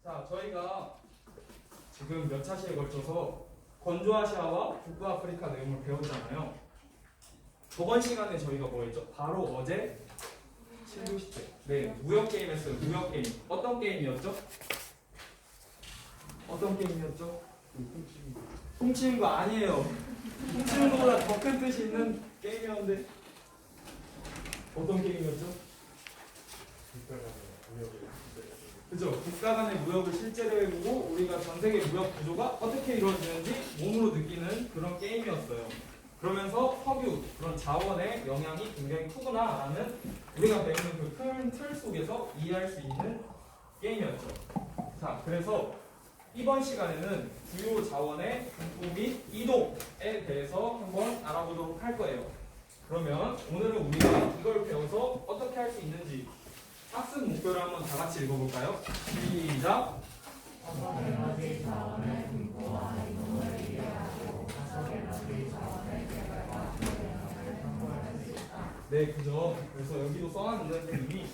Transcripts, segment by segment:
자, 저희가 지금 몇 차시에 걸쳐서 건조아시아와 북부아프리카 내용을 배우잖아요. 저번 시간에 저희가 뭐 했죠? 바로 어제 7교시 때 네, 무역 게임 했어요. 무역 게임. 어떤 게임이었죠? 어떤 게임이었죠? 훔치는 거 아니에요. 훔치는 거보다 더 큰 뜻이 있는 게임이었는데 어떤 게임이었죠? 그죠? 국가 간의 무역을 실제로 해보고 우리가 전 세계 무역 구조가 어떻게 이루어지는지 몸으로 느끼는 그런 게임이었어요. 그러면서 석유, 그런 자원의 영향이 굉장히 크구나라는 우리가 배우는 그 큰 틀 속에서 이해할 수 있는 게임이었죠. 자, 그래서 이번 시간에는 주요 자원의 분포 및 이동에 대해서 한번 알아보도록 할 거예요. 그러면 오늘은 우리가 이걸 배워서 어떻게 할 수 있는지 학습 목표를 한번 다 같이 읽어볼까요? 시작! 네, 그죠. 그래서 여기도 써놨는데 선생님이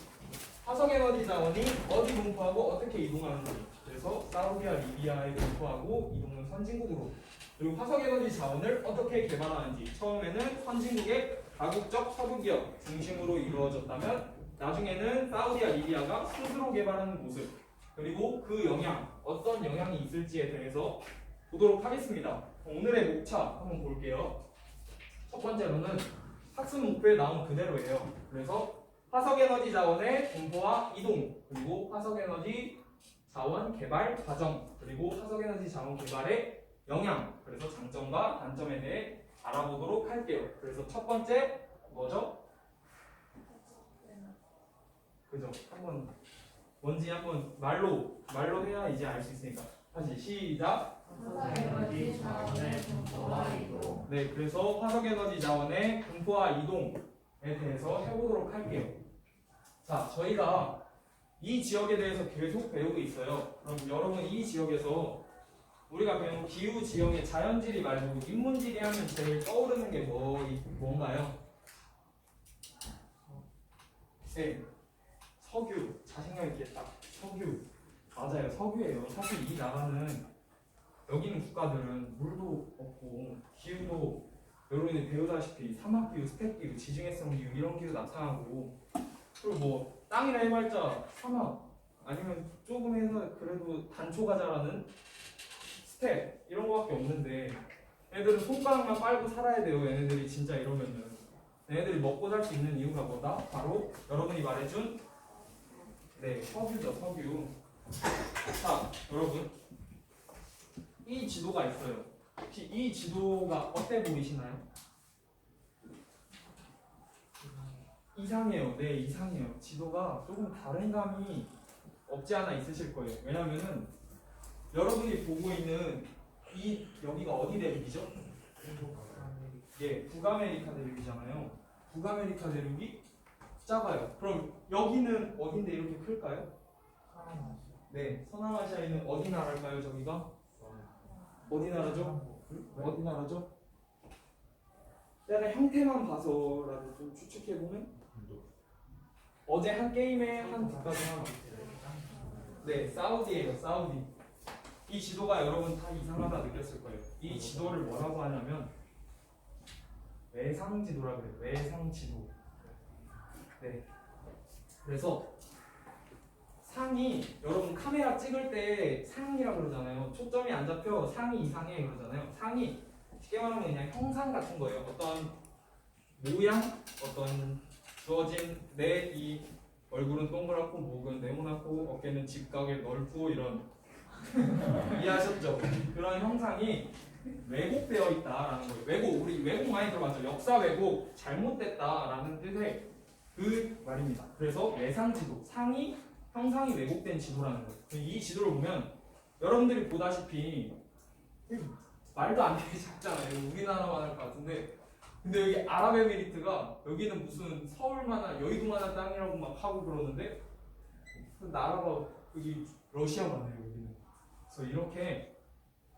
화석에너지 자원이 어디 분포하고 어떻게 이동하는지, 그래서 사우디아 리비아에 분포하고 이동은 선진국으로, 그리고 화석에너지 자원을 어떻게 개발하는지, 처음에는 선진국의 다국적 석유기업 중심으로 이루어졌다면 나중에는 사우디아 리비아가 스스로 개발하는 모습, 그리고 그 영향, 어떤 영향이 있을지에 대해서 보도록 하겠습니다. 오늘의 목차 한번 볼게요. 첫 번째로는 학습 목표에 나온 그대로예요. 그래서 화석에너지 자원의 분포와 이동, 그리고 화석에너지 자원 개발 과정, 그리고 화석에너지 자원 개발의 영향, 그래서 장점과 단점에 대해 알아보도록 할게요. 그래서 첫 번째 뭐죠? 그죠? 한번 뭔지 한번 말로 해야 이제 알 수 있으니까 다시 시작. 화석에너지 자원의 분포와 이동. 네, 그래서 화석에너지 자원의 분포와 이동에 대해서 해보도록 할게요. 자, 저희가 이 지역에 대해서 계속 배우고 있어요. 그럼 여러분 이 지역에서 우리가 배운 기후 지형의 자연지리 말고 인문지리 하면 제일 떠오르는 게 뭔가요? 네, 석유. 자신감 있게 딱 석유. 맞아요, 석유예요. 사실 이 나라는 여기는 국가들은 물도 없고 기후도 여러분이 배우다시피 사막기후, 스태프기후, 지중해성기후 이런 기후 나타나고, 그리고 뭐 땅이라 해봤자 사막 아니면 조금 해서 그래도 단초가 자라는 스텝 이런 거밖에 없는데 얘들은 손가락만 빨고 살아야 돼요. 얘네들이 진짜 이러면은 얘네들이 먹고 살 수 있는 이유가 뭐다? 바로 여러분이 말해준 네, 석유죠, 석유. 자, 여러분 이 지도가 있어요. 혹시 이 지도가 어때 보이시나요? 이상해요. 네, 이상해요. 지도가 조금 다른 감이 없지 않아 있으실 거예요. 왜냐면은 여러분이 보고 있는 이 여기가 어디 대륙이죠? 예, 북아메리카 대륙이잖아요. 북아메리카 대륙이 작아요. 그럼 여기는 어딘데 이렇게 클까요? 네, 서남아시아에는 어디 나라일까요? 저기가? 어디 나라죠? 어디 나라죠? 내가 형태만 봐서라도 좀 추측해보면 어제 한 게임의 한 국가가 네, 사우디예요. 사우디. 이 지도가 여러분 다 이상하다 느꼈을 거예요. 이 지도를 뭐라고 하냐면 외상지도라 그래요. 외상지도. 네. 그래서 상이 여러분 카메라 찍을 때 상이라 그러잖아요. 초점이 안 잡혀 상이 이상해 그러잖아요. 상이 쉽게 말하면 그냥 형상 같은 거예요. 어떤 모양, 어떤 주어진 내 이 얼굴은 동그랗고 목은 네모나고 어깨는 직각에 넓고 이런 이해하셨죠? 그런 형상이 왜곡되어 있다라는 거예요. 왜곡, 우리 왜곡 많이 들어봤죠? 역사 왜곡, 잘못됐다라는 뜻의 그 말입니다. 그래서 외상지도, 상이 형상이 왜곡된 지도라는 거예요. 이 지도를 보면 여러분들이 보다시피 말도 안 되게 작잖아요. 우리나라만 할 것 같은데 근데 여기 아랍에미리트가 여기는 무슨 서울만한 여의도만한 땅이라고 막 하고 그러는데 그 나라가 여기 러시아만 해요. 여기는. 그래서 이렇게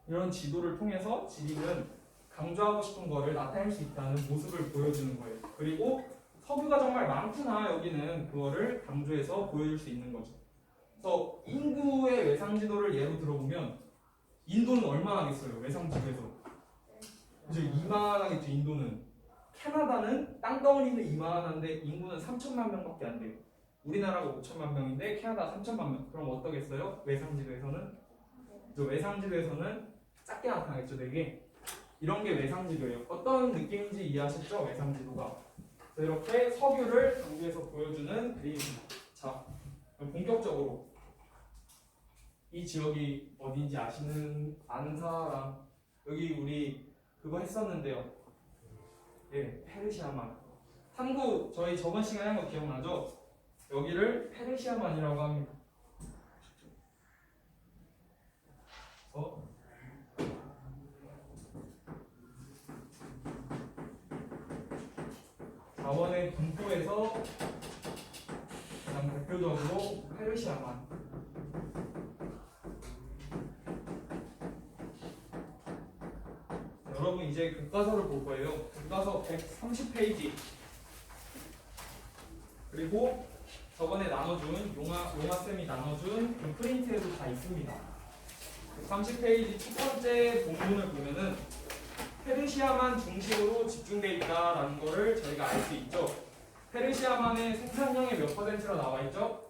이런 지도를 통해서 지리는 강조하고 싶은 거를 나타낼 수 있다는 모습을 보여주는 거예요. 그리고 석유가 정말 많구나 여기는 그거를 강조해서 보여줄 수 있는 거죠. 그래서 그래서 인구의 외상지도를 예로 들어보면 인도는 얼마나 하겠어요? 외상지도에서 이제 이만하겠죠. 인도는. 캐나다는 땅덩어리는 이만한데 인구는 3천만 명밖에 안 돼요. 우리나라가 5천만 명인데 캐나다 3천만 명. 그럼 어떠겠어요? 외상지도에서는? 저 외상지도에서는 작게 나타나겠죠. 되게. 이런 게 외상지도예요. 어떤 느낌인지 이해하셨죠? 외상지도가. 이렇게 석유를 장비에서 보여주는 그림입니다. 자, 그럼 본격적으로 이 지역이 어딘지 아는 사람. 여기 우리 그거 했었는데요. 예, 페르시아만. 탐구 저희 저번 시간에 한 거 기억나죠? 여기를 페르시아만이라고 합니다. 자원의 분포에서 가장 대표적으로 페르시아만. 여러분 이제 교과서를 볼 거예요. 교과서 130페이지. 그리고 저번에 나눠준 용화쌤이 나눠준 그 프린트에도 다 있습니다. 130페이지 첫 번째 본문을 보면은 페르시아만 중심으로 집중되어 있다라는 거를 저희가 알 수 있죠. 페르시아만의 생산량의 몇 퍼센트로 나와 있죠?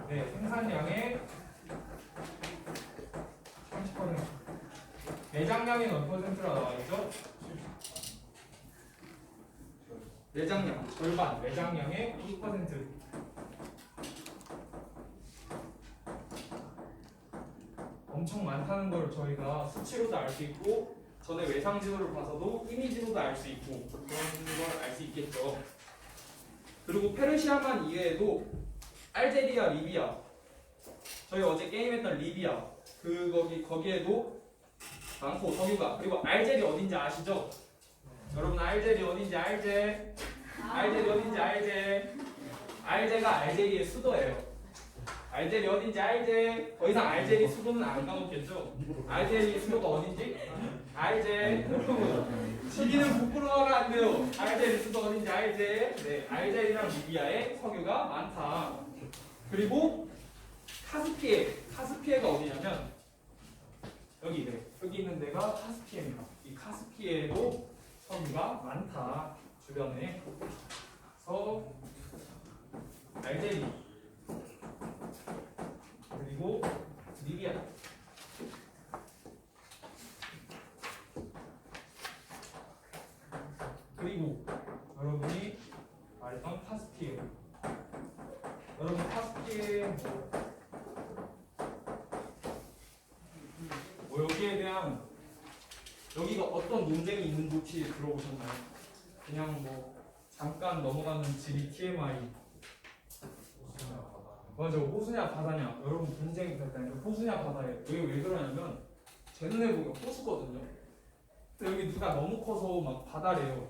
네, 생산량의 30%. 매장량의 몇 퍼센트로 나와 있죠? 매장량, 절반, 매장량의 90%. 엄청 많다는 걸 저희가 수치로도 알 수 있고 전에 외상지도를 봐서도 이미지로도 알 수 있고 그런 걸 알 수 있겠죠. 그리고 페르시아만 이외에도 알제리아, 리비아, 저희 어제 게임했던 리비아 거기에도 많고 석유가. 그리고 알제리 어딘지 아시죠? 여러분 알제리 어딘지 알제? 알제리 어딘지 알제? 알제가 알제리의 수도예요. 알제리 어딘지 알제? 더 이상 알제리 수도는 안 까먹겠죠? 알제리 수도가 어딘지? 알제. 여러분 지리는 부끄러워가 안 돼요. 알제리 수도 어딘지 알제? 네, 알제리랑 리비아에 석유가 많다. 그리고 카스피해가 어디냐면 여기 있는 데가 카스피해입니다. 이 카스피해에도 석유가 많다. 주변에. 그래서 알제리 그리고 리비아. 그리고 여러분이 말했던 카스피해. 여러분 카스피해 뭐 여기에 대한 여기가 어떤 논쟁이 있는지 혹시 들어보셨나요? 그냥 뭐 잠깐 넘어가는 지리 TMI. 맞아, 호수냐 바다냐. 여러분 분쟁이 됐다니까. 호수냐 바다예요. 여기 왜 그러냐면 제 눈에 보면 호수거든요. 근데 여기 누가 너무 커서 막 바다래요.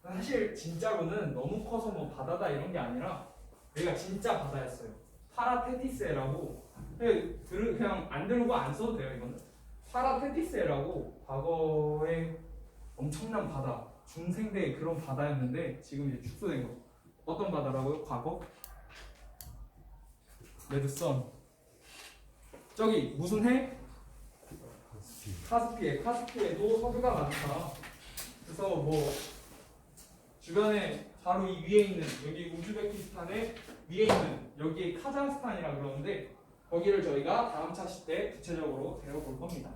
사실 진짜로는 너무 커서 뭐 바다다 이런 게 아니라 여기가 진짜 바다였어요. 파라테티스에라고. 그냥 안 들고 안 써도 돼요. 이거는 파라테티스에라고 과거에 엄청난 바다, 중생대의 그런 바다였는데 지금 이제 축소된 거. 어떤 바다라고요? 과거? 레드선. 저기 무슨 해? 카스피해도 석유가 많다. 그래서 뭐 주변에 바로 이 위에 있는 여기 우즈베키스탄의 위에 있는 여기 카자흐스탄이라 그러는데 거기를 저희가 다음 차시 때 구체적으로 배워볼 겁니다.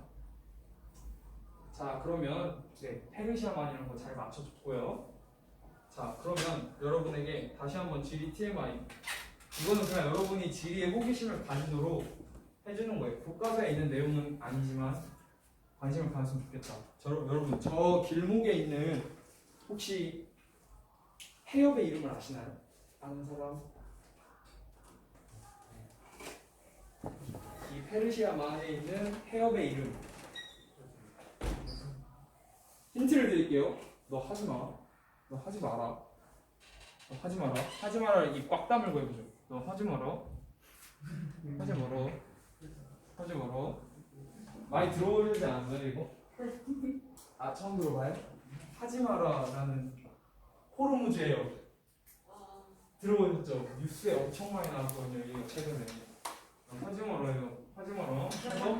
자, 그러면 이제 페르시아만이라는 거 잘 맞춰줬고요. 자, 그러면 여러분에게 다시 한번 지리 TMI. 이거는 그냥 여러분이 지리에 호기심을 가지도록 해주는 거예요. 교과서에 있는 내용은 아니지만 관심을 가졌으면 좋겠다. 여러분 저 길목에 있는 혹시 해협의 이름을 아시나요? 아는 사람? 이 페르시아만에 있는 해협의 이름. 힌트를 드릴게요. 너 하지 마. 너 하지 마라. 너 하지 마라. 하지 마라. 이 꽉 다물고 해보죠. 너 하지 마라. 하지 마라. 하지 마라. 많이 들어오지 않았어요 이거? 아, 처음 들어봐요? 하지 마라라는 호르무즈예요. 들어보셨죠? 뉴스에 엄청 많이 나왔거든요 이거 최근에. 하지 말아요. 하지 마라. 그래서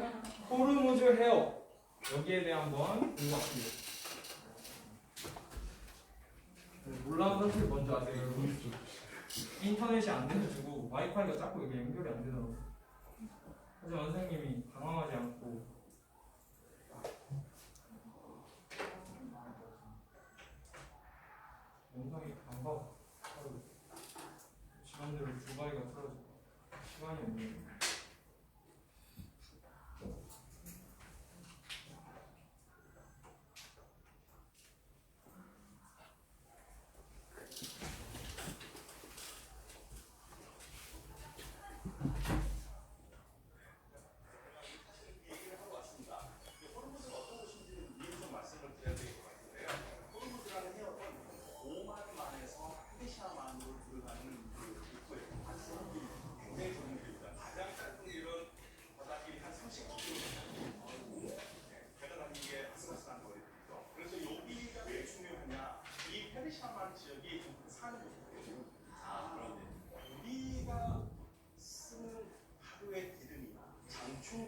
호르무즈 해역 여기에 대해 한번 공부할게요. 몰라는 사실 뭔지 아세요? 여러분? 인터넷이 안 돼가지고 와이파이가 자꾸 이게 연결이 안 되더라고요. 하지만 선생님이 당황하지 않고 영상이 반가 시간대로 두바이가 틀어져 시간이 없네요.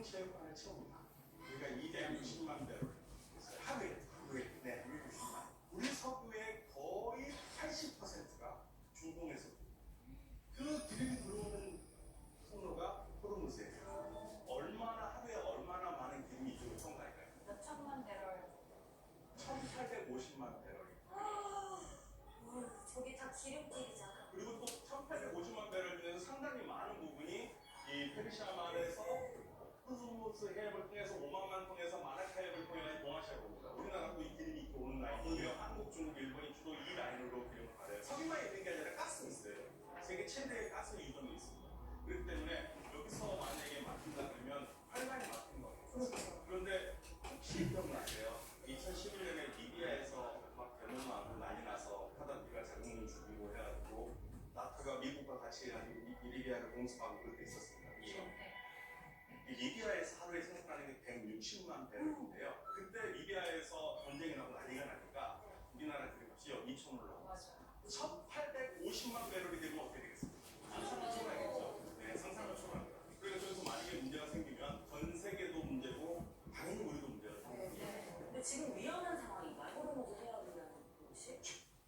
체육관을 채웁니다. 우리가 260만 배럴 하루에 네, 260만. 우리 석유의 거의 80%가 중동에서 그 기름이 들어오는 통로가 호르무즈예요. 얼마나 하루에 얼마나 많은 기름이 이쪽으로 통과할까요? 몇 천만 배럴. 1,850만 배럴이. 저게 다 기름길이잖아. 그리고 또 1,850만 배럴 중에서 상당히 많은 부분이 이 페르시아만에서 호르무즈 해협을 통해서 오만만 통해서 마라카 해협을 통해서 동아시아로 옵니다. 우리나라도 이 길이 이렇게 오는 라인이고요. 한국, 중국, 일본이 주로 이 라인으로 기름을 받아요. 석유만 있는 게 아니라 가스도 있어요. 세계 최대의 가스 유전이 있습니다. 그렇기 때문에 여기서 만약에 막힌다 그러면 활발히 막힌 거예요. 그런데 혹시 기억나세요? 2011년에 리비아에서 막 대문 나고 난리 나서 카다피가 자국민 죽이고 해가지고 나토가 미국과 같이 이 리비아를 공습하고 그렇게 있었습니다. 이 리비아에서 하루에 생산하는 게 160만 배럴인데요. 그때 리비아에서 전쟁이 나고 난리가 나니까 우리나라 기름값이 2,000을 넘었어요. 1,850만 배럴이 되면 어떻게 되겠습니까? 상상을 초월하겠죠. 네, 상상을 초월합니다. 그래서 만약에 문제가 생기면 전 세계도 문제고 당연히 우리도 문제가 생깁니다. 근데 지금 위험한 상황인가요? 호르무즈 해협이라는 곳이?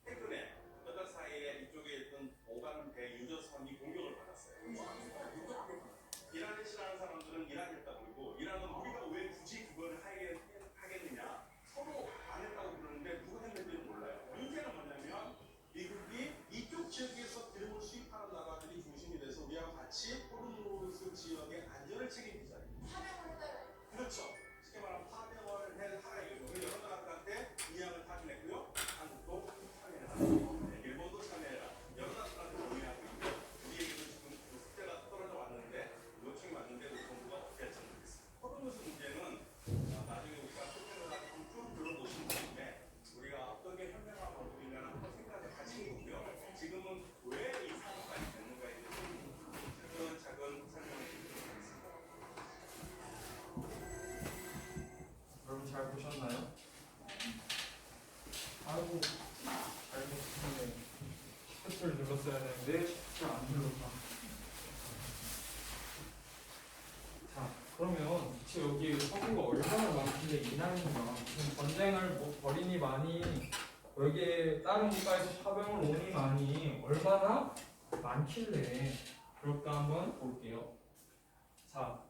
최근에 몇 달 사이에 이쪽에 있던 오간 배 유저선이 공격을 받았어요. 이란을 싫어하는 사람들은 이란이 했다고 그러고 이란은 우리가 왜 굳이 그거를 하겠느냐 서로 안 했다고 그러는데 누가 했는지는 몰라요. 문제는 뭐냐면 미국이 이쪽 지역에서 기름을 수입하는 나라들이 중심이 돼서 우리와 같이 호르무즈 지역의 안전을 책임지잖아요. 파병을 해달라요. 그렇죠. 쉽게 말하면 파병을 해달라 이거죠. 여러 나라들한테 이양을 타진했고요. 한국도 참여해라. 일본도 참여해라. 여러 나라들한테 동의하고 있고 우리에게도 지금 그 숙제가 떨어져 왔는데 요청이 왔는데 정부가 어떻게 할지 모르겠습니다. 호르무즈 문제는 나중에 우리가 소개를 하고 쭉 들어보신 다음에 우리가 어떻게 현명한 방법이냐는 한번 생각을 하시는 거고요. 지금은 왜 이 상황까지 됐는가에 대해서 차근차근 설명해 드리도록 하겠습니다. 여러분 잘 보셨나요? 아이고 잘못했네. 시프트를 눌렀어야 되는데 시프트를 안 눌렀다. 자 그러면 대체 여기 석유가 얼마나 많길래 이 나이인가? 지금 전쟁을 뭐 벌이니 많이 여기에 다른 국가에서 파병을 오니 많이 얼마나 많길래 그럴까 한번 볼게요. 자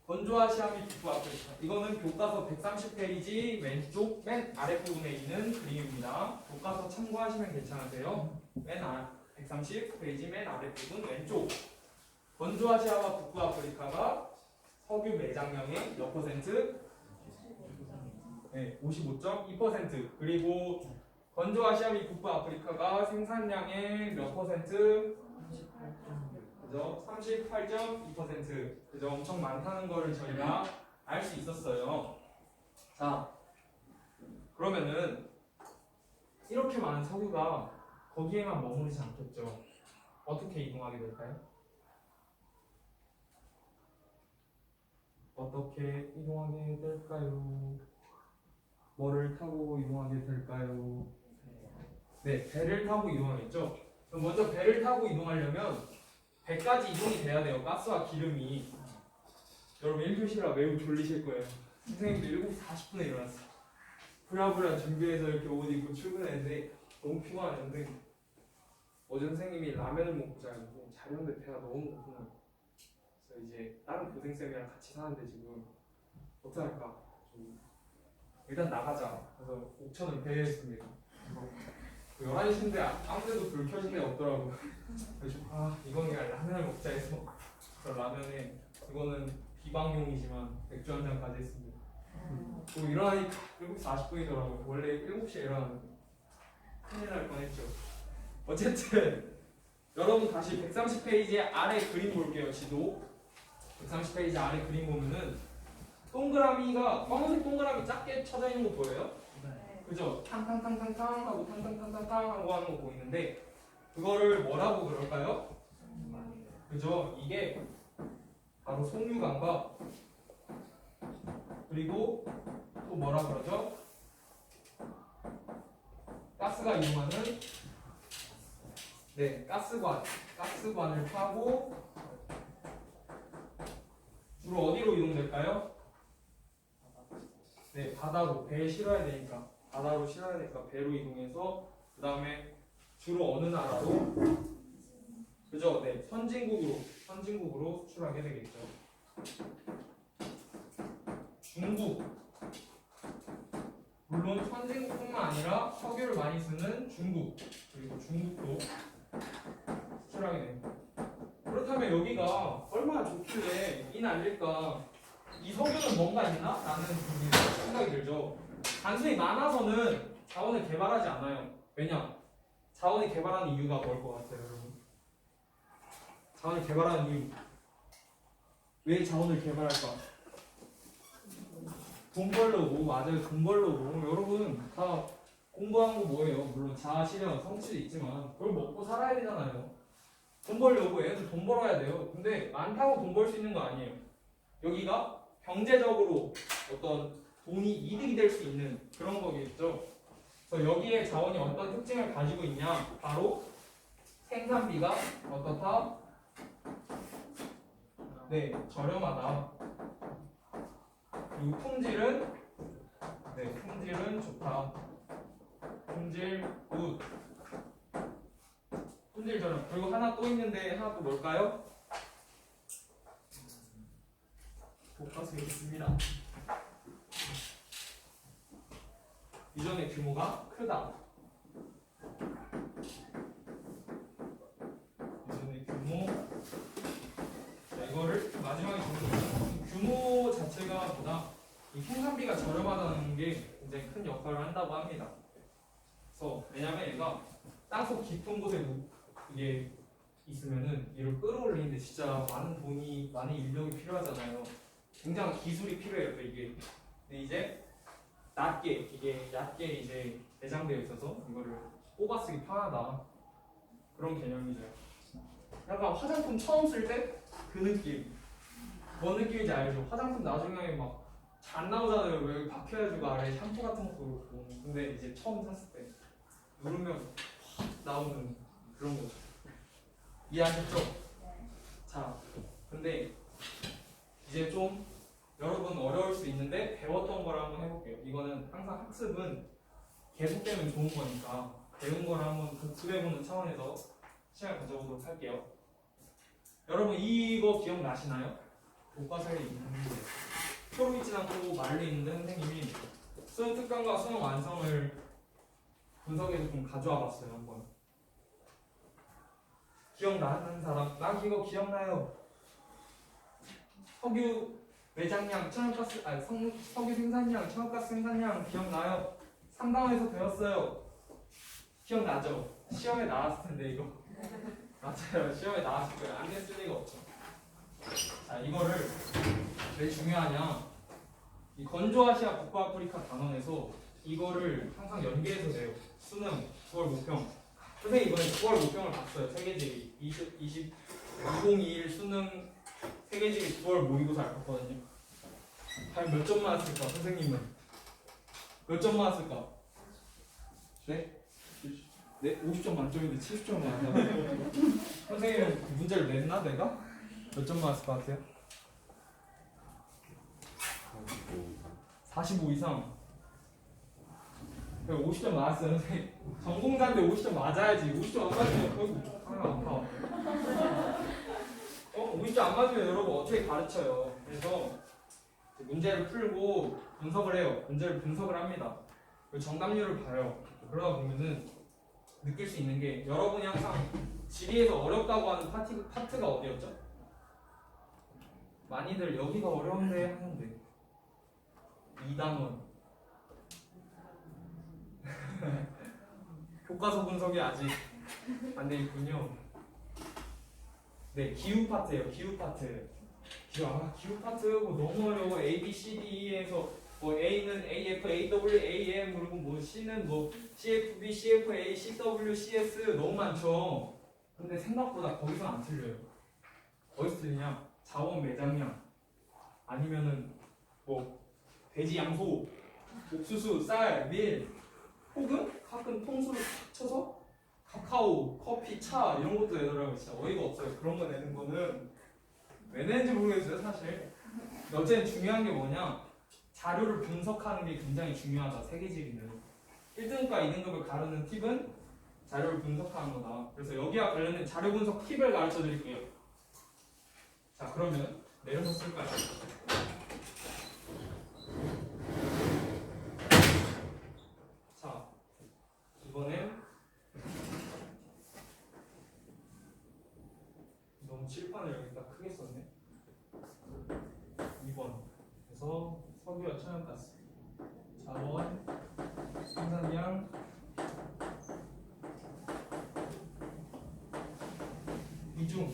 건조아시아 및 북부아프리카 이거는 교과서 130페이지 왼쪽 맨 아랫부분에 있는 그림입니다. 교과서 참고하시면 괜찮으세요. 130페이지 맨 아랫부분 왼쪽 건조아시아와 북부아프리카가 석유 매장량의 몇 퍼센트? 네, 55.2% 그리고 건조아시아 및 북부아프리카가 생산량의 몇 퍼센트? 그죠? 38.2% 그죠? 엄청 많다는 거를 저희가 알 수 있었어요. 자, 그러면은 이렇게 많은 석유가 거기에만 머무르지 않겠죠? 어떻게 이동하게 될까요? 어떻게 이동하게 될까요? 뭐를 타고 이동하게 될까요? 네, 배를 타고 이동하겠죠? 그럼 먼저 배를 타고 이동하려면 100까지 이동이 돼야 돼요. 가스와 기름이. 여러분 1교시라 매우 졸리실 거예요. 선생님도 7시 40분에 일어났어요. 부랴부랴 준비해서 이렇게 옷 입고 출근했는데 너무 피곤했는데 어제 선생님이 라면을 먹고 자는데 자려는데 배가 너무 고프네요. 그래서 이제 다른 교생쌤이랑 같이 사는데 지금 어떡할까? 좀 일단 나가자. 그래서 5,000원 배회했습니다. 11시인데 아무데도 불 켜진 데 없더라고. 그래서 이거는 그냥 라면을 먹자 해서 그 라면에 이거는 비방용이지만 맥주 한 잔까지 했습니다. 또 일어나니까 7시 40분이더라고요. 원래 7시에 일어나는데 큰일 날 뻔했죠. 어쨌든 여러분 다시 130페이지 아래 그림 볼게요. 지도 130페이지 아래 그림 보면은 동그라미가 검은색 동그라미 작게 쳐져 있는 거 보여요? 그죠? 탕탕탕탕탕 하고 탕탕탕탕탕 하고 하는 거 보이는데 그거를 뭐라고 그럴까요? 그죠? 이게 바로 송유관과 그리고 또 뭐라 그러죠? 가스가 이용하는 가스관을 타고 주로 어디로 이동될까요? 네, 바다로 배에 실어야 되니까 바다로 실어야 되니까 배로 이동해서 그 다음에 주로 어느 나라로? 그죠? 네, 선진국으로 수출하게 되겠죠. 중국. 물론 선진국뿐만 아니라 석유를 많이 쓰는 중국 그리고 중국도 수출하게 됩니다. 그렇다면 여기가 얼마나 좋길래 이 난리일까? 이 석유는 뭔가 있나? 라는 생각이 들죠. 단순히 많아서는 자원을 개발하지 않아요. 왜냐? 자원을 개발하는 이유가 뭘 것 같아요, 여러분? 자원을 개발하는 이유. 왜 자원을 개발할까? 돈 벌려고. 맞아요, 돈 벌려고. 여러분 다 공부한 거 뭐예요? 물론 자아실현, 성취도 있지만 그걸 먹고 살아야 되잖아요. 돈 벌려고. 얘네들 돈 벌어야 돼요. 근데 많다고 돈 벌 수 있는 거 아니에요. 여기가 경제적으로 어떤 돈이 이득이 될 수 있는 그런 거겠죠. 그래서 여기에 자원이 어떤 특징을 가지고 있냐? 바로 생산비가 어떻다? 네, 저렴하다. 그리고 품질은 좋다. 품질 굿. 품질 저렴. 그리고 하나 또 있는데 하나 또 뭘까요? 복가스 있습니다. 유전의 규모가 크다. 유전의 규모. 자, 이거를 마지막에 적는 규모 자체가 보다 이 생산비가 저렴하다는 게 굉장히 큰 역할을 한다고 합니다. 그래서 왜냐면 얘가 땅속 깊은 곳에 이게 있으면은 이를 끌어올리는데 진짜 많은 돈이, 많은 인력이 필요하잖아요. 굉장한 기술이 필요해요. 또 이게. 근데 이제 얕게 이제 내장되어 있어서 이거를 뽑아쓰기 편하다. 그런 개념이죠. 약간 화장품 처음 쓸 때 그 느낌. 뭔 느낌인지 알죠? 화장품 나중에 막 잘 나오잖아요. 왜 박혀가지고 아래 샴푸 같은 것도 그렇고. 근데 이제 처음 샀을 때 누르면 확 나오는 그런 거죠. 이해하셨죠? 자, 근데 이제 좀 여러분 어려울 수 있는데 배웠던 걸 한번 해볼게요. 이거는 항상 학습은 계속되면 좋은 거니까 배운 걸 한번 복습해보는 차원에서 시간을 가져보도록 할게요. 여러분 이거 기억나시나요? 교과서에 있는 문제. 표로 있진 않고 말로 있는데 선생님이 수능 특강과 수능 완성을 분석해서 좀 가져와 봤어요. 한번. 기억나는 사람? 나 이거 기억나요. 석유 매장량, 천연가스, 석유 생산량, 천연가스 생산량 기억나요? 3단원에서 배웠어요. 기억나죠? 시험에 나왔을 텐데 이거. 맞아요. 시험에 나왔을 거예요. 안 됐을 리가 없죠. 자, 이거를 왜 중요하냐? 이 건조아시아 북부아프리카 단원에서 이거를 항상 연계해서 내요. 수능 9월 모평. 선생님 이번에 9월 모평을 봤어요. 세계지리 2021 수능 세계지리 9월 모의고사를 봤거든요. 과연 몇 점 맞았을까? 선생님은 몇 점 맞았을까? 네? 네, 50점 만점인데 70점 맞았다고? 선생님 그 문제를 냈나 내가? 몇 점 맞았을 것 같아요? 45 이상. 50점 맞았어요 선생님. 전공자인데 50점 맞아야지. 50점 안 맞으면 거의 아파. 50점 안 맞으면 여러분 어떻게 가르쳐요? 그래서 문제를 풀고 분석을 해요. 문제를 분석을 합니다. 그리고 정답률을 봐요. 그러다 보면은 느낄 수 있는 게 여러분이 항상 지리에서 어렵다고 하는 파트가 어디였죠? 많이들 여기가 어려운데 하는데 2단원 교과서 분석이 아직 안 돼 있군요. 네, 기후 파트예요. 기후 파트. 기후 파트 뭐 너무 어려워. A, B, C, D에서 뭐 A는 AF, AW, AM 그리고 뭐 C는 뭐 CFB, CFA, CW, CS 너무 많죠. 근데 생각보다 거기서 안 틀려요. 어디서 틀리냐? 자원 매장량 아니면은 뭐 돼지 양소, 옥수수, 쌀, 밀 혹은 가끔 통수를 탁 쳐서 카카오, 커피, 차 이런 것도 내더라고요. 진짜 어이가 없어요. 그런 거 내는 거는 왜 내는지 모르겠어요 사실. 어쨌든 중요한 게 뭐냐, 자료를 분석하는 게 굉장히 중요하다. 세계지리는 1등급과 2등급을 가르는 팁은 자료를 분석하는 거다. 그래서 여기와 관련된 자료 분석 팁을 가르쳐 드릴게요. 자, 그러면 내려서 쓸까요? 자, 이번엔 너무 칠판을 여기다 크게 썼네. 2번. 그래서 석유와 천연가스, 자원, 생산량, 비중.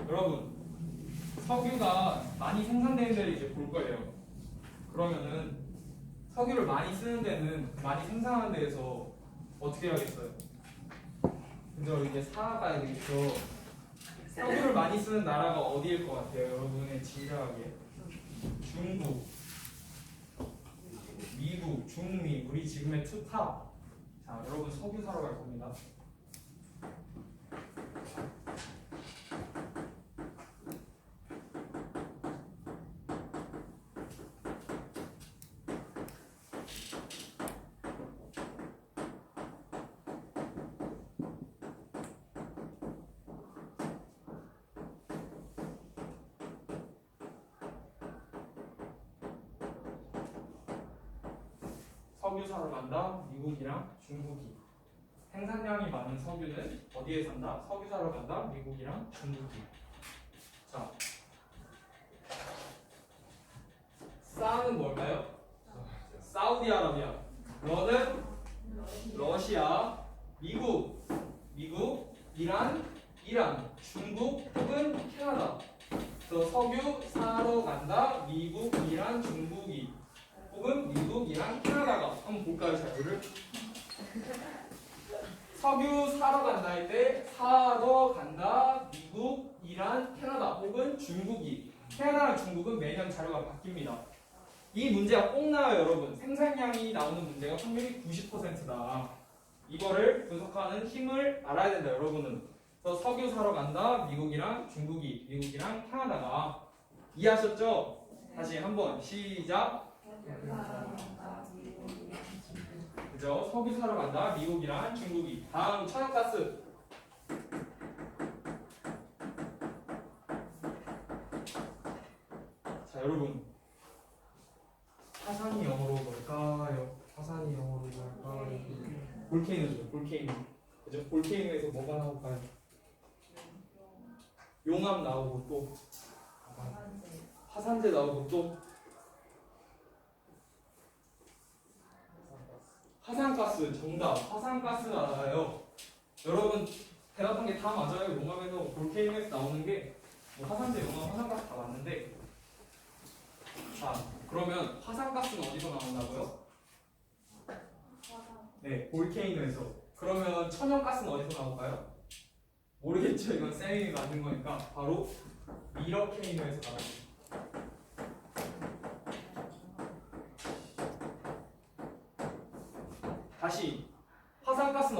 여러분, 석유가 많이 생산되는 데를 이제 볼 거예요. 그러면은 석유를 많이 쓰는 데는 많이 생산하는 데에서 어떻게 해야겠어요? 그죠? 이제 사가야 되겠죠. 석유를 많이 쓰는 나라가 어디일 것 같아요? 여러분의 진지하게. 중국, 미국, 중미, 우리 지금의 투탑. 자, 여러분 석유 사러 갈 겁니다. 석유 사러 간다. 미국이랑 중국이. 생산량이 많은 석유는 어디에 산다? 석유 사러 간다. 미국이랑 중국이. 자, 사는 뭘까요? 사우디아라비아. 러는 러시아. 미국, 이란, 중국 혹은 캐나다. 그래서 석유 사러 간다. 미국, 이란, 중국이. 혹은 미국, 이란, 캐나다가. 한번 볼까요, 자료를? 석유 사러 간다 할 때 사러 간다. 미국, 이란, 캐나다 혹은 중국이. 캐나다랑 중국은 매년 자료가 바뀝니다. 이 문제가 꼭 나와요, 여러분. 생산량이 나오는 문제가 확률이 90%다. 이거를 분석하는 힘을 알아야 된다, 여러분은. 그래서 석유 사러 간다. 미국이랑 중국이, 미국이랑 캐나다가. 이해하셨죠? 다시 한번 시작. 그죠? 석유 사러 간다. 미국이랑 중국이. 다음 천연가스. 자, 여러분. 화산이 영어로 뭘까요? 화산이 영어로 뭘까요? 볼케이노죠. 볼케이노. 그죠? 볼케이노에서 뭐가 나올까요? 용암 나오고 또 화산재 나오고 또 화산가스. 정답. 화산가스 나와요. 여러분 대답한 게 다 맞아요. 용암에서 볼케이노에서 나오는 게 뭐 화산재, 용암, 화산가스 다 맞는데. 자, 그러면 화산가스는 어디서 나온다고요? 네, 볼케이노에서. 그러면 천연가스는 어디서 나올까요? 모르겠죠. 이건 쌤이 만든 거니까 바로 미러케이노에서 나옵니다.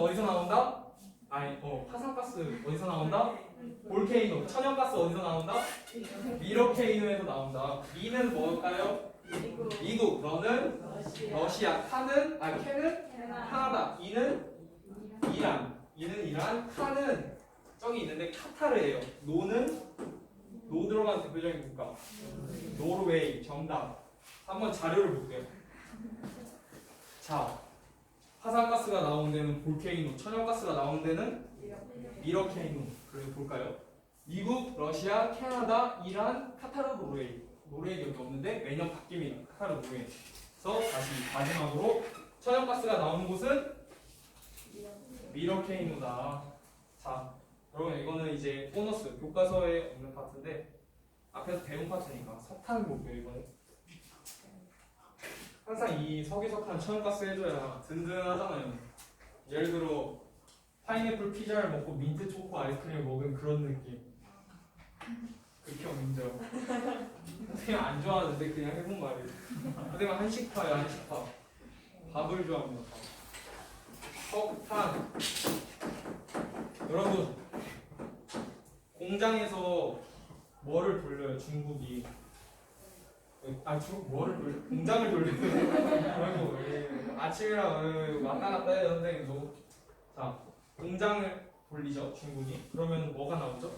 어디서 나온다? 화산가스 어디서 나온다? 볼케이노. 천연가스 어디서 나온다? 미러케이노에서 나온다. 미는 뭘까요? 미국. 너는 러시아. 캔은 캐나다. 이는 이란. 칸은 저기 있는데 카타르예요. 노 들어간 대표적인 국가. 노르웨이. 정답. 한번 자료를 볼게요. 자, 화산가스가 나오는 데는 볼케이노, 천연가스가 나오는 데는 미러케이노. 그래서 볼까요? 미국, 러시아, 캐나다, 이란, 카타르, 노르웨이. 노르웨이 여기 없는데 매년 바뀝니다. 카타르, 노르웨이. 그래서 다시 마지막으로 천연가스가 나오는 곳은 미러케이노다. 자, 여러분 이거는 이제 보너스 교과서에 없는 파트인데 앞에서 배운 파트니까 석탄 볼게요. 이번에 항상 이 석유석탄 천연가스 해줘야 든든하잖아요. 예를 들어 파인애플 피자를 먹고 민트 초코 아이스크림을 먹은 그런 느낌. 극혐 인정. 선생님 안 좋아하는데 그냥 해본 말이에요. 선생님 한식파야 한식파. 밥을 좋아합니다. 석탄. 여러분 공장에서 뭐를 돌려요? 중국이. 뭐를 돌려? 공장을 돌려요. 아이고, 아침이라 왔다 갔다 해요 선생님도. 자, 공장을 돌리죠 중국이. 그러면 뭐가 나오죠?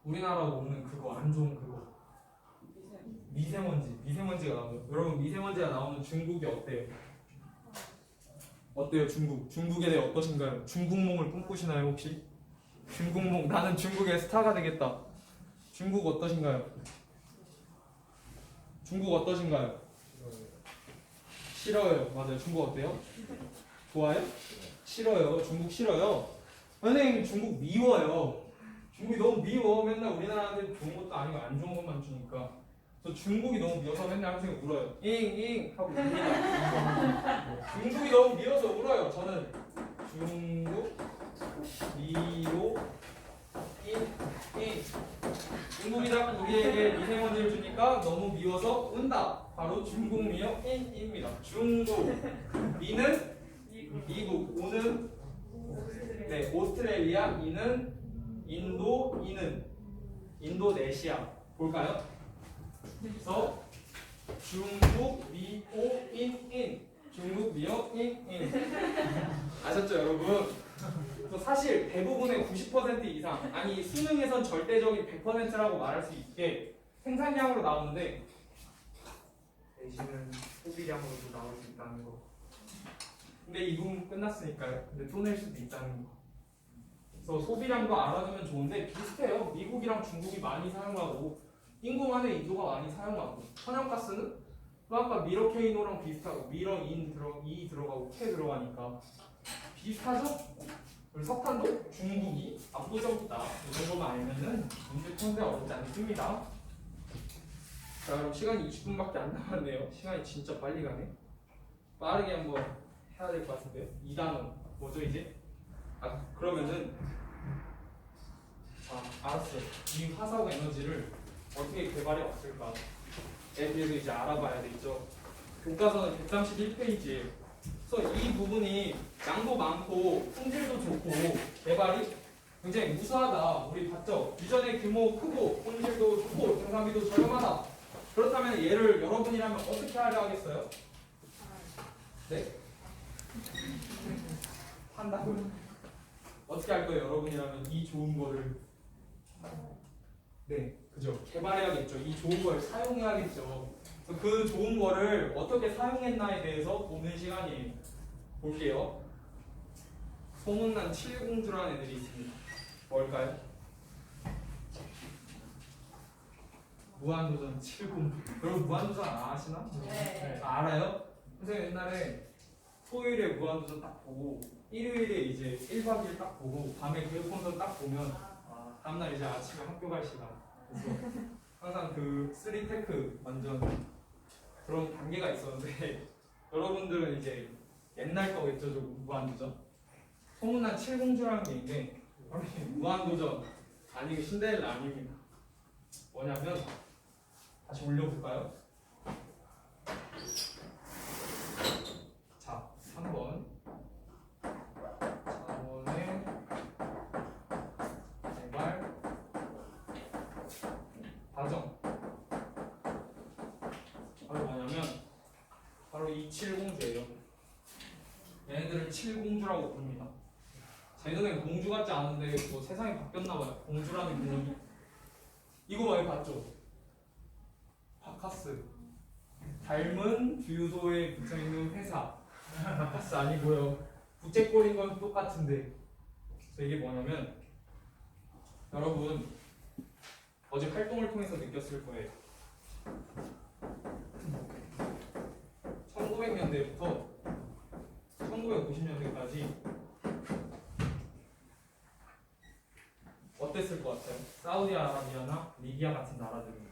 우리나라가 먹는 그거 안 좋은 그거. 미세먼지가 나오죠. 여러분 미세먼지가 나오는 중국이 어때요? 어때요 중국? 중국에 대해 어떠신가요? 중국몽을 꿈꾸시나요 혹시? 중국몽 나는 중국의 스타가 되겠다. 중국 어떠신가요? 중국 어떠신가요? 싫어요. 맞아요. 중국 어때요? 좋아요? 싫어요. 중국 싫어요. 선생님 중국 미워요. 중국이 너무 미워. 맨날 우리나라한테 좋은 것도 아니고 안 좋은 것만 주니까. 저 중국이 너무 미워서 맨날 항상 울어요. 잉잉 하고 웁니다. 중국이 너무 미워서 울어요. 저는 중국 미워 잉 중국이 자꾸 우리에게 미세먼지를 주니까 너무 미워서 운다. 바로 중국 미어 인입니다. 중국 미는 미국, 오는 오스트레일리아, 이는 인도, 이는 인도네시아. 볼까요? 그래서 중국 미오 인 중국 미어 인 아셨죠 여러분? 사실 대부분의 90% 이상, 아니 수능에선 절대적인 100%라고 말할 수 있게 생산량으로 나오는데 내신은 소비량으로도 나올 수 있다는 거. 근데 이 부분 끝났으니까요. 근데 또 낼 수도 있다는 거. 그래서 소비량도 알아두면 좋은데 비슷해요. 미국이랑 중국이 많이 사용하고 인구만의 인도가 많이 사용하고 천연가스는 또 아까 미러케이노랑 비슷하고 미러인 이 들어가고 캐 들어가니까 비슷하죠? 그리고 석탄도 중국이 압도적이다. 이 정도만 알면은 문제 푸는데 어렵지 않습니다. 자, 그럼 시간이 20분밖에 안 남았네요. 시간이 진짜 빨리 가네. 빠르게 한번 해야 될 것 같은데요. 2단원 뭐죠 이제? 그러면은 알았어요. 이 화석 에너지를 어떻게 개발해 왔을까에 대해서 이제 알아봐야 되겠죠. 교과서는 131페이지예요. 그래서 이 부분이 양도 많고 품질도 좋고 개발이 굉장히 우수하다. 우리 봤죠? 유전의 규모 크고 품질도 좋고 생산비도 저렴하다. 그렇다면 얘를 여러분이라면 어떻게 하려 하겠어요? 네? 한다고요? 어떻게 할 거예요? 여러분이라면 이 좋은 거를 네, 그죠? 개발해야겠죠. 이 좋은 걸 사용해야겠죠. 그 좋은 거를 어떻게 사용했나에 대해서 보는 시간이에요. 볼게요. 소문난 7공주라는 애들이 있습니다. 뭘까요? 무한도전 7공주. 여러분 무한도전 아시나? 네. 알아요? 선생님 옛날에 토요일에 무한도전 딱 보고 일요일에 이제 1박 2일 딱 보고 밤에 교육본선 딱 보면 다음날 이제 아침에 학교 갈 시간. 그래서 항상 그 3테크 완전 그런 단계가 있었는데 여러분들은 이제 옛날 거겠죠, 좀 무한도전. 소문난 7공주라는 게 있는데 무한도전 아니고 신데렐라 아닙니다. 뭐냐면 다시 올려볼까요? 자, 3번 이칠공주예요. 얘네들을 칠공주라고 부릅니다. 제 눈엔 공주 같지 않은데 뭐 세상이 바뀌었나봐요. 공주라는 개념이. 이거 많이 봤죠? 바카스. 닮은 주유소에 붙여있는 회사. 바카스 아니고요. 부채꼴인 건 똑같은데. 그래서 이게 뭐냐면 여러분 어제 활동을 통해서 느꼈을 거예요. 1900년대부터 1950년대까지 어땠을 것 같아요? 사우디아라비아나 리비아 같은 나라들은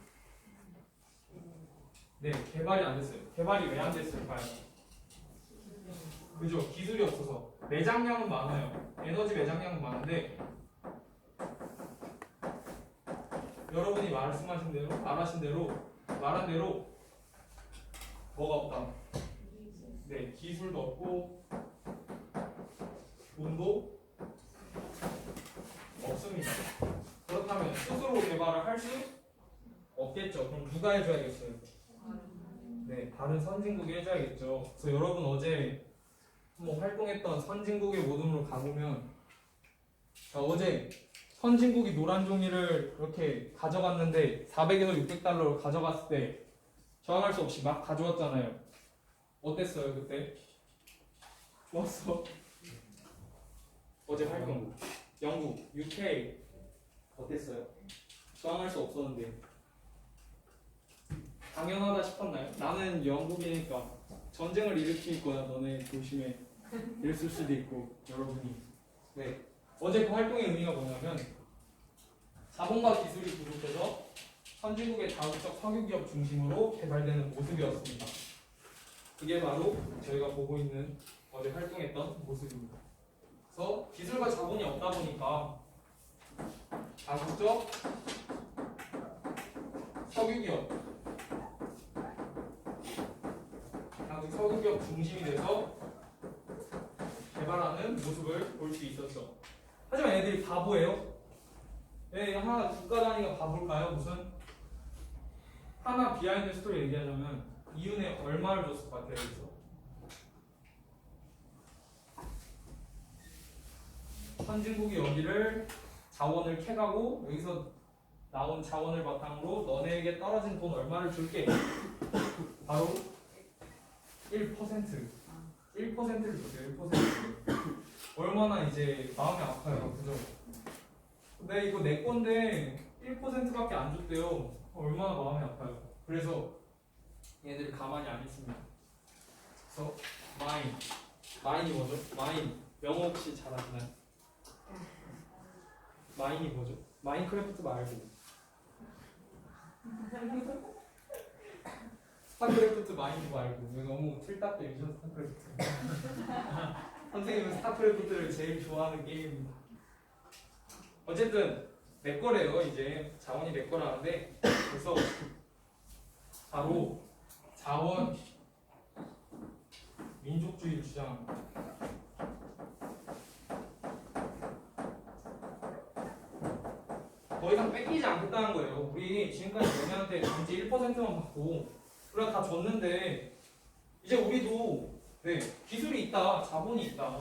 네, 개발이 안 됐어요. 개발이 왜 안 됐을까요? 그죠? 기술이 없어서. 매장량은 많아요. 에너지 매장량은 많은데 여러분이 말한 대로 뭐가 없다. 네, 기술도 없고 돈도 없습니다. 그렇다면 스스로 개발을 할 수 없겠죠. 그럼 누가 해줘야겠어요? 네, 다른 선진국이 해줘야겠죠. 그래서 여러분 어제 뭐 활동했던 선진국의 모둠으로 가보면 어제 선진국이 노란 종이를 이렇게 가져갔는데 400에서 600달러를 가져갔을 때 저항할 수 없이 막 가져왔잖아요. 어땠어요 그때? 좋았어. 어제 활동 영국, UK 어땠어요? 저항할 수 없었는데 당연하다 싶었나요? 나는 영국이니까 전쟁을 일으킬 거야 너네 조심해 이랬을 수도 있고 여러분이 네 어제 그 활동의 의미가 뭐냐면 자본과 기술이 부족해서 선진국의 다국적 석유기업 중심으로 개발되는 모습이었습니다. 그게 바로 저희가 보고 있는 어제 활동했던 모습입니다. 그래서 기술과 자본이 없다 보니까 다국적 석유기업 석유기업 중심이 돼서 개발하는 모습을 볼 수 있었죠. 하지만 애들이 바보예요. 예, 하나 국가 단위가 바볼까요? 무슨 하나 비하인드 스토리 얘기하자면 이윤에 얼마를 줬을 것 같아요? 여기서 선진국이 여기를 자원을 캐가고 여기서 나온 자원을 바탕으로 너네에게 떨어진 돈 얼마를 줄게. 바로 1%를 줬어요. 1%. 얼마나 이제 마음이 아파요. 그죠? 근데 이거 내 건데 1%밖에 안 줬대요. 얼마나 마음이 아파요. 그래서 얘들이 가만히 안 있습니다. 그래서 마인이 뭐죠? 마인 영어 혹시 잘 아시나요? 마인이 뭐죠? 마인크래프트 말고 스타크래프트 마인드 말고 이거 너무 틀딱대죠 스타크래프트. 선생님은 스타크래프트를 제일 좋아하는 게임입니다. 어쨌든 내 거래요. 이제 자원이 내 거라는데 그래서 바로 자원 민족주의를 주장합니다. 더 이상 뺏기지 않겠다는 거예요. 우리 지금까지 너네한테 단지 1%만 받고 우리가 다 줬는데 이제 우리도 네, 기술이 있다, 자본이 있다,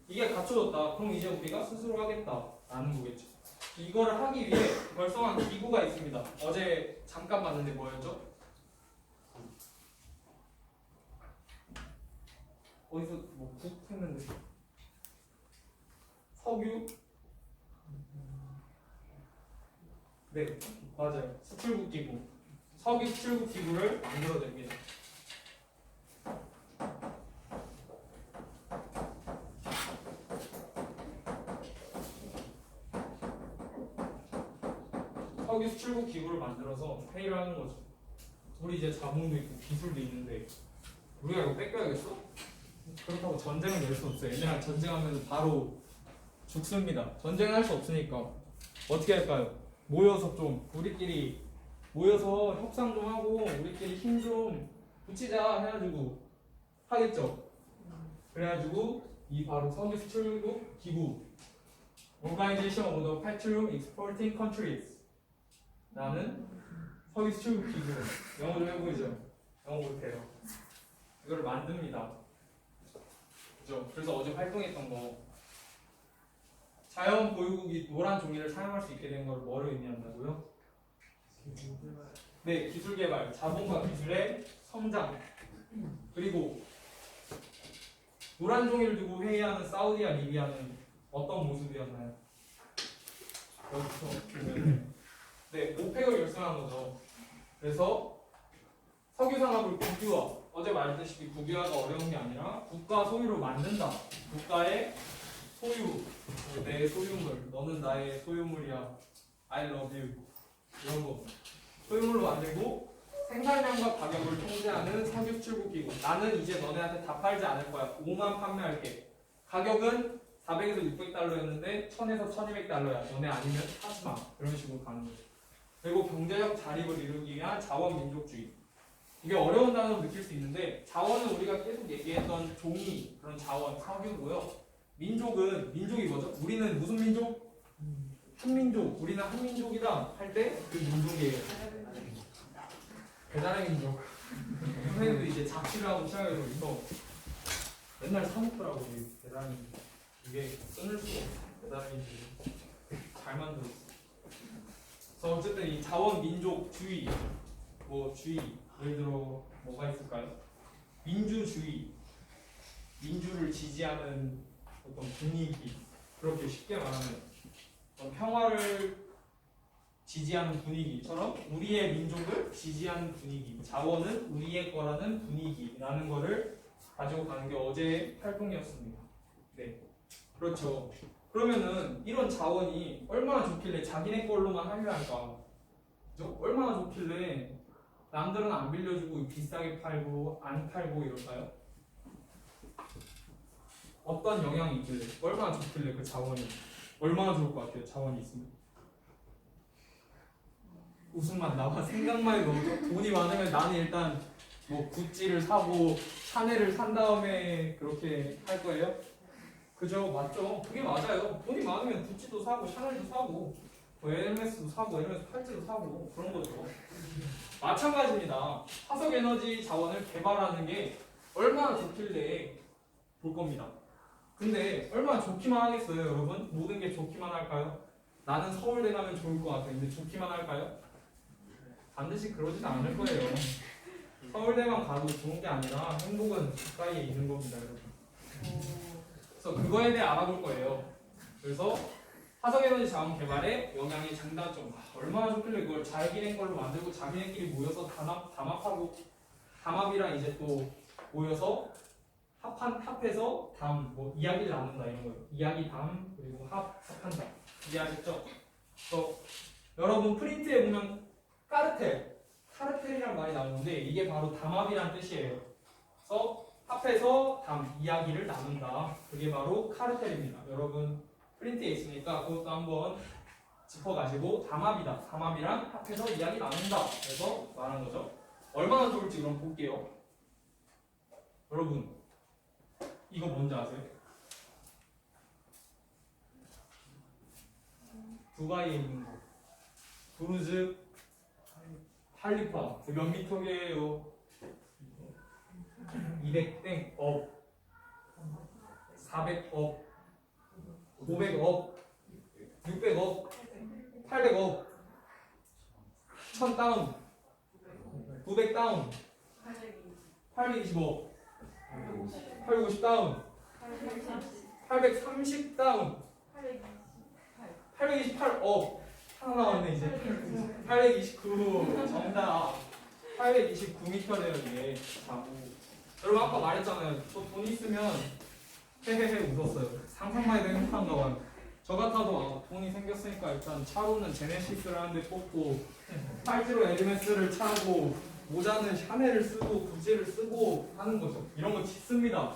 이게 갖춰졌다. 그럼 이제 우리가 스스로 하겠다라는 거겠죠. 이거를 하기 위해 결성한 기구가 있습니다. 어제 잠깐 봤는데 뭐였죠? 어디서 뭐 국 했는데 석유? 네, 맞아요. 수출국 기구. 석유 수출국 기구를 만들어냅니다. 석유 수출국 기구를 만들어서 회의를 하는 거죠. 우리 이제 자본도 있고 기술도 있는데 우리가 이거 뺏겨야겠어? 그렇다고 전쟁을 낼 수 없어요. 얘네랑 전쟁하면 바로 죽습니다. 전쟁을 할 수 없으니까 어떻게 할까요? 모여서 좀 우리끼리 모여서 협상 좀 하고 우리끼리 힘 좀 붙이자 해가지고 하겠죠. 그래가지고 이 바로 석유 수출국 기구 Organization of the Petroleum Exporting Countries 라는 석유 수출국 기구 영어 좀 해보이죠? 영어 못해요. 이걸 만듭니다. 그죠? 그래서 어제 활동했던 거 자연 보유국이 노란 종이를 사용할 수 있게 된 걸 뭐를 의미한다고요? 네, 기술 개발, 자본과 기술의 성장. 그리고 노란 종이를 두고 회의하는 사우디와 리비아는 어떤 모습이었나요? 여기서 보면 네, 오펙을 결성한 거죠. 그래서 석유 산업을 국유화, 어제 말했듯이 국유화가 어려운 게 아니라 국가 소유로 만든다. 국가의 소유, 내 소유물, 너는 나의 소유물이야. I love you. 이런 거. 소유물로 만들고 생산량과 가격을 통제하는 석유 출구 기구. 나는 이제 너네한테 다 팔지 않을 거야. 5만 판매할게. 가격은 400에서 600달러였는데 1000에서 1200달러야. 너네 아니면 하지 마. 이런 식으로 가는 거죠. 그리고 경제적 자립을 이루기 위한 자원 민족주의. 이게 어려운 단어로 느낄 수 있는데 자원은 우리가 계속 얘기했던 종이 그런 자원, 석유고요. 민족이 뭐죠? 우리는 무슨 민족? 한민족. 우리는 한민족이다 할 때 그 민족이에요. 대단한 민족. 선생님도 이제 잡지를 하고 시작해서 이거 맨날 사먹더라고. 대단한 민족. 이게 끊을 수가 없어. 대단한 민족. 잘 만들었어. 그래서 어쨌든 이 자원 민족주의, 뭐 주의, 예를 들어 뭐가 있을까요? 민주주의, 민주를 지지하는 어떤 분위기, 그렇게 쉽게 말하면 평화를 지지하는 분위기처럼 우리의 민족을 지지하는 분위기, 자원은 우리의 거라는 분위기라는 거를 가지고 가는 게 어제의 활동이었습니다. 네, 그렇죠. 그러면은 이런 자원이 얼마나 좋길래 자기네 걸로만 하려 할까? 그죠? 얼마나 좋길래 남들은 안 빌려주고 비싸게 팔고 안 팔고 이럴까요? 어떤 영향이 있길래? 얼마나 좋길래 그 자원이? 얼마나 좋을 것 같아요? 자원이 있으면? 웃음만 나와. 생각만 해도 돈이 많으면 나는 일단 뭐 구찌를 사고 샤넬을 산 다음에 그렇게 할 거예요? 그죠? 맞죠? 그게 맞아요. 돈이 많으면 구찌도 사고 샤넬도 사고 뭐 에르메스도 사고 에르메스 팔찌도 사고 그런 거죠. 마찬가지입니다. 화석에너지 자원을 개발하는 게 얼마나 좋길래 볼 겁니다. 근데 얼마나 좋기만 하겠어요, 여러분? 모든 게 좋기만 할까요? 나는 서울대 가면 좋을 것 같아요. 근데 좋기만 할까요? 반드시 그러지도 않을 거예요. 서울대만 가도 좋은 게 아니라 행복은 가까이에 있는 겁니다, 여러분. 그래서 그거에 대해 알아볼 거예요. 그래서 화석에너지 자원 개발의 영향의 장단점. 얼마나 좋길래 그걸 자기네 걸로 만들고 자기네끼리 모여서 담합하고 담합이랑 이제 또 모여서 합해서 뭐 이야기를 나눈다 이런 거예요. 이야기 그리고 합한다. 이해하셨죠? 그래서 여러분 프린트에 보면 카르텔이란 말이 나오는데 이게 바로 담합이란 뜻이에요. 그래서 합해서 이야기를 나눈다. 그게 바로 카르텔입니다. 여러분 프린트에 있으니까 그것도 한번 짚어가시고 담합이다. 담합이란 합해서 이야기 나눈다. 그래서 말한 거죠. 얼마나 좋을지 그럼 볼게요. 여러분 이거 뭔지 아세요? 두바이에 있는 거. 부르즈 칼리파. 몇 미터게요? 200땡 400억 500억 600억 800억 1000다운 900다운 820억 850다운 830다운 828억 하나 나왔네 이제 829 정답 829m래요 이게. 여러분 아까 말했잖아요. 저 돈 있으면 헤헤헤 웃었어요. 상상만 해도 행복한가 봐요. 저 같아도 돈이 생겼으니까 일단 차로는 제네시스를 하는데 뽑고 팔찌로 에르메스를 차고 모자는 샤넬을 쓰고 구찌를 쓰고 하는 거죠. 이런 거 짓습니다.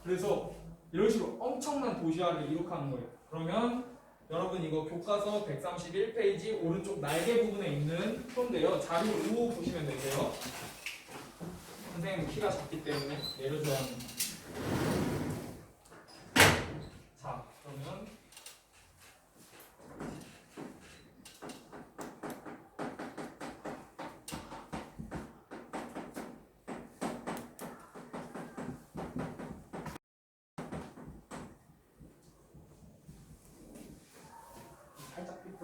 그래서 이런 식으로 엄청난 도시화를 이룩하는 거예요. 그러면 여러분 이거 교과서 131페이지 오른쪽 날개 부분에 있는 표인데요. 자료 5 보시면 되세요. 선생님 키가 작기 때문에 내려줘야 합니다. 자, 그러면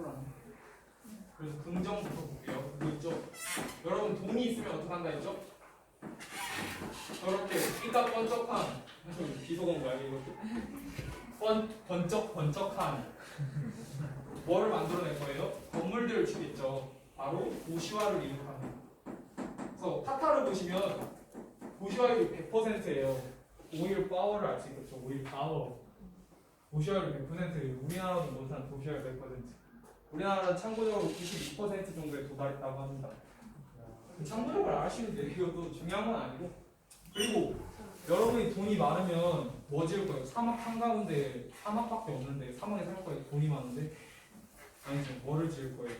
8%라네. 그래서 긍정부터 볼게요. 이거 있죠? 여러분 돈이 있으면 어떻게 한다 했죠? 저렇게 끼가 번쩍한 비속어인 거야 이것도? 번쩍한 뭐를 만들어낼 거예요? 건물들을 짓겠죠. 바로 도시화를 이룩합니다. 그래서 타타를 보시면 도시화율이 100%예요. 오일 파워를 알 수 있겠죠. 오일 파워. 도시화율이 100%예요. 우리나라도 못한 도시화율 100%. 우리나라는 참고적으로 92% 정도에 도달했다고 합니다. 참고적으로 아시면 돼요. 이것도 중요한 건 아니고. 그리고 여러분이 돈이 많으면 뭐 지을 거예요? 사막 한가운데 사막밖에 없는데 사막에 살 거예요. 돈이 많은데 아니죠. 뭐를 지을 거예요?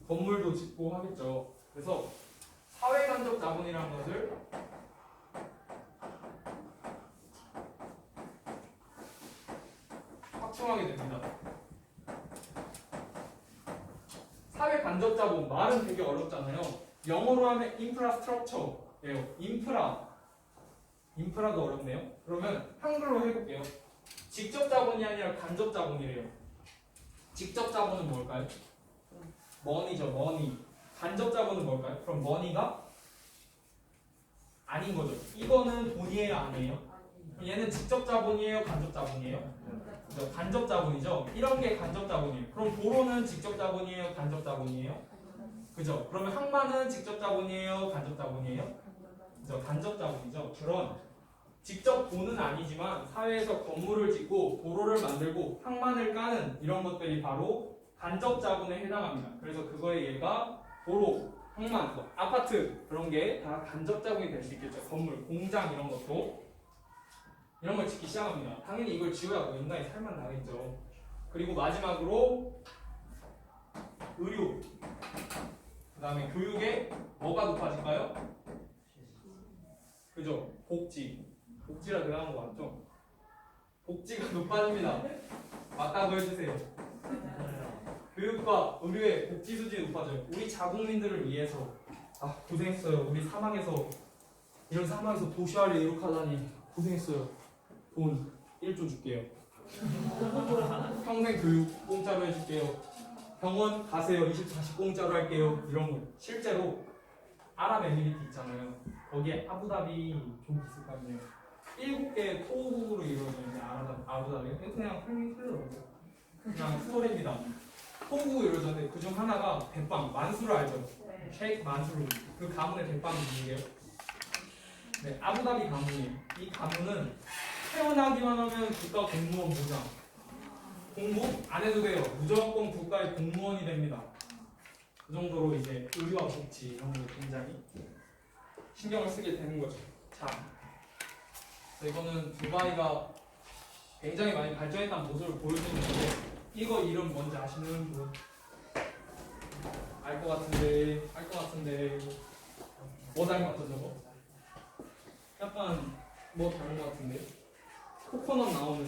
건물도 짓고 하겠죠. 그래서 사회간접 자본이라는 것을 확충하게 됩니다. 사회 간접 자본 말은 되게 어렵잖아요. 영어로 하면 인프라스트럭처예요. 인프라도 어렵네요. 그러면 한글로 해볼게요. 직접 자본이 아니라 간접 자본이래요. 직접 자본은 뭘까요? 머니죠, 머니. 간접 자본은 뭘까요? 그럼 머니가 아닌 거죠. 이거는 돈이에요, 아니에요? 그럼 얘는 직접 자본이에요, 간접 자본이에요? 그죠? 간접 자본이죠. 이런 게 간접 자본이에요. 그럼 도로는 직접 자본이에요, 간접 자본이에요? 그죠? 그러면 항만은 직접 자본이에요, 간접 자본이에요? 그죠? 간접 자본이죠. 그런 직접 돈은 아니지만 사회에서 건물을 짓고 도로를 만들고 항만을 까는 이런 것들이 바로 간접 자본에 해당합니다. 그래서 그거에 얘가 도로, 항만, 아파트 그런 게 다 간접 자본이 될 수 있겠죠. 건물, 공장 이런 것도 이런 걸 짓기 시작합니다. 당연히 이걸 지어야 뭐 인간이 살만 나겠죠. 그리고 마지막으로 의료, 그 다음에 교육에 뭐가 높아질까요? 그죠? 복지라 들어간 거 맞죠? 복지가 높아집니다. 맞다고 해주세요. 교육과 의료의 복지 수준이 높아져요. 우리 자국민들을 위해서 고생했어요. 우리 사막에서 이런 사막에서 도시화를 이룩하다니 고생했어요. 돈 1조 줄게요. 평생 교육 공짜로 해줄게요. 병원 가세요. 24시 공짜로 할게요. 이런 거 실제로 아랍에미리트 있잖아요. 거기에 아부다비 좀 있을 거 아니에요. 7개 토호국으로 이루어져 있는 아부다비. 그냥 그냥 스토리입니다. 토호국이 이루어졌는데 그중 하나가 백방 만수를 알죠? 셰이크 만수르. 그 가문의 백방이 누구예요? 네, 아부다비 가문이에요. 이 가문은 태어나기만 하면 국가 공무원 보장. 공부 안 해도 돼요. 무조건 국가의 공무원이 됩니다. 그 정도로 이제 의료와 복지 이런 거 굉장히 신경을 쓰게 되는 거죠. 자, 이거는 두바이가 굉장히 많이 발전했다는 모습을 보여주는 건데 이거 이름 뭔지 아시는 분? 알 것 같은데 뭐 닮았죠 저거? 약간 뭐 닮은 것 같은데 코코넛 나오는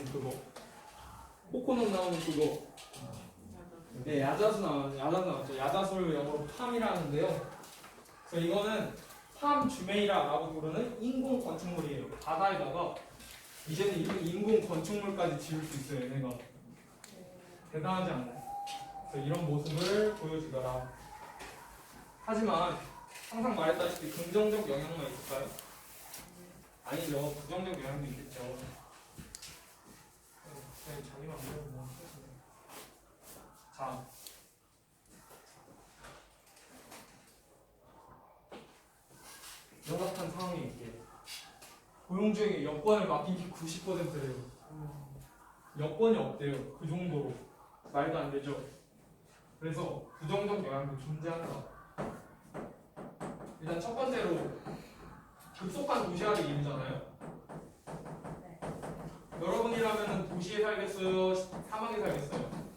그거 네, 야자수 나왔죠. 야자수를 영어로 팜이라는데요. 그래서 이거는 팜 주메이라라고 부르는 인공 건축물이에요. 바다에다가 이제는 이런 인공 건축물까지 지을 수 있어요. 얘네가 대단하지 않나요? 그래서 이런 모습을 보여주더라. 하지만 항상 말했다시피 긍정적 영향만 있을까요? 아니죠. 부정적 영향도 있겠죠. 자기 마음대로 뭐. 자, 명확한 상황이 있게 고용주에게 여권을 맡긴 게 90%래요. 여권이 없대요. 그 정도로 말도 안 되죠. 그래서 부정적 영향도 존재한다. 일단 첫 번째로 급속한 도시화를 이루잖아요. 여러분이라면 도시에 살겠어요? 사막에 살겠어요?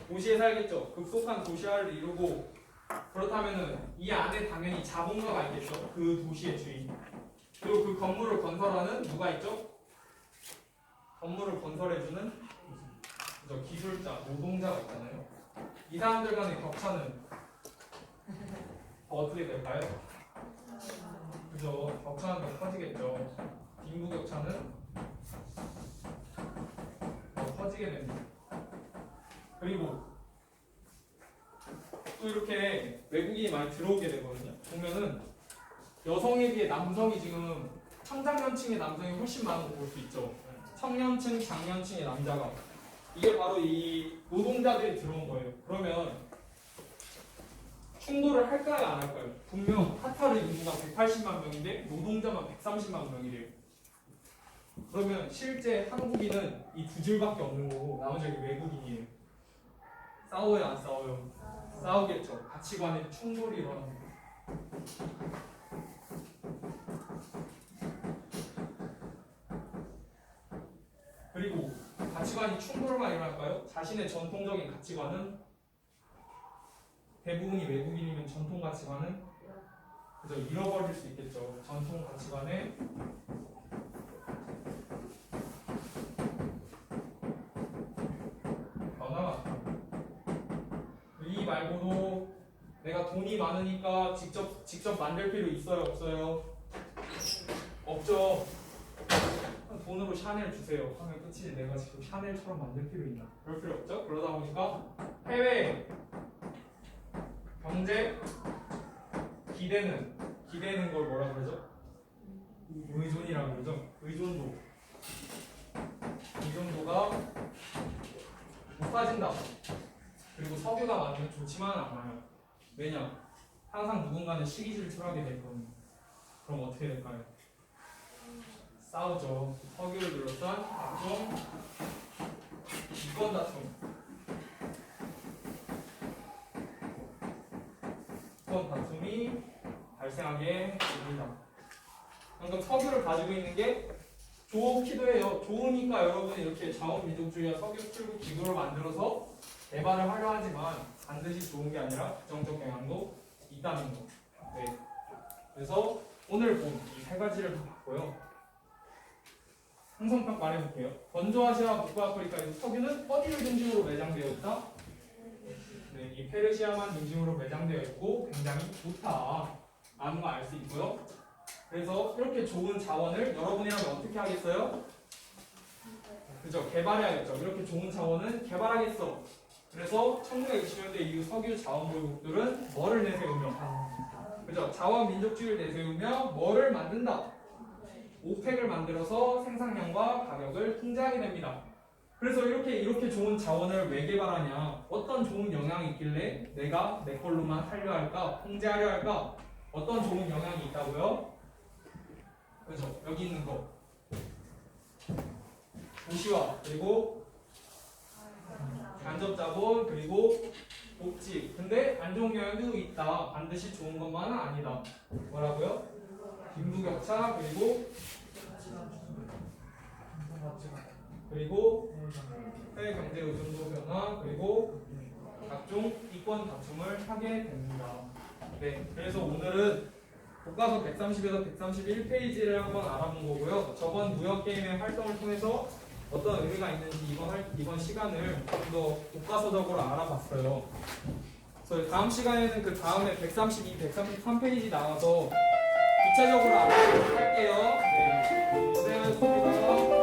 도시에 살겠죠. 급속한 도시화를 이루고 그렇다면은 이 안에 당연히 자본가가 있겠죠. 그 도시의 주인. 그리고 그 건물을 건설하는 누가 있죠? 건물을 건설해주는 기술자, 노동자가 있잖아요. 이 사람들 간의 격차는 어떻게 될까요? 그죠? 격차는 더 커지겠죠. 빈부격차는 더 커지게 됩니다. 그리고 또 이렇게 외국인이 많이 들어오게 되거든요. 보면은 여성에 비해 남성이 지금 청장년층의 남성이 훨씬 많은 거 볼 수 있죠. 청년층, 장년층의 남자가 이게 바로 이 노동자들이 들어온 거예요. 그러면 충돌을 할까요, 안 할까요? 분명 카타르 인구가 180만 명인데 노동자만 130만 명이래요. 그러면 실제 한국인은 이 두 줄밖에 없는 거고 나머지 외국인이에요. 싸워요, 안 싸워요? 싸우겠죠. 가치관의 충돌이 일어납니다. 그리고 가치관이 충돌만 일어날까요? 자신의 전통적인 가치관은 대부분이 외국인이면 전통 가치관은 그저 잃어버릴 수 있겠죠. 전통 가치관에 변화가 이 말고도 내가 돈이 많으니까 직접 만들 필요 있어요, 없어요? 없죠. 돈으로 샤넬 주세요 하면 끝이지 내가 지금 샤넬처럼 만들 필요 있나? 그럴 필요 없죠. 그러다 보니까 해외 경제 기대는 걸 뭐라 그러죠? 의존이라고 그러죠. 의존도가 높아진다. 그리고 석유가 많으면 좋지만은 않아요. 왜냐? 항상 누군가는 시기 질투하게 될 겁니다. 그럼 어떻게 될까요? 싸우죠. 석유를 둘러싼 각종 이권 다툼. 이권 다툼이 발생하게 됩니다. 방금 석유를 가지고 있는 게 좋기도 해요. 좋으니까 여러분이 이렇게 자원민족주의와 석유 출구 기구를 만들어서 개발을 하려 하지만 반드시 좋은 게 아니라 부정적 영향도 있다는 거. 네. 그래서 오늘 본 이 세 가지를 다 봤고요. 항성평 말해볼게요. 건조아시아와 북부아프리카에서 석유는 어디를 중심으로 매장되어 있다? 네, 이 페르시아만 중심으로 매장되어 있고 굉장히 좋다. 라는 거 알 수 있고요. 그래서 이렇게 좋은 자원을 여러분이라면 어떻게 하겠어요? 그죠? 개발해야겠죠. 이렇게 좋은 자원은 개발하겠어. 그래서 1920년대 이후 석유 자원 보유국들은 뭐를 내세우며? 그죠? 자원 민족주의를 내세우며 뭐를 만든다? 오펙을 만들어서 생산량과 가격을 통제하게 됩니다. 그래서 이렇게 좋은 자원을 왜 개발하냐? 어떤 좋은 영향이 있길래 내가 내 걸로만 하려 할까? 통제하려 할까? 어떤 좋은 영향이 있다고요? 그죠? 여기 있는 거 도시화 그리고 간접자본 그리고 복지. 근데 안 좋은 영향도 있다. 반드시 좋은 것만은 아니다. 뭐라고요? 빈부격차 그리고 해외 경제 의존도 변화 그리고 각종 이권 다툼을 하게 됩니다. 네, 그래서 오늘은 교과서 130에서 131페이지를 한번 알아본 거고요. 저번 무역 게임의 활동을 통해서 어떤 의미가 있는지 이번 시간을 좀 더 교과서적으로 알아봤어요. 그래서 다음 시간에는 그 다음에 132, 133페이지 나와서 구체적으로 알아보도록 할게요. 네, 고생하셨습니다.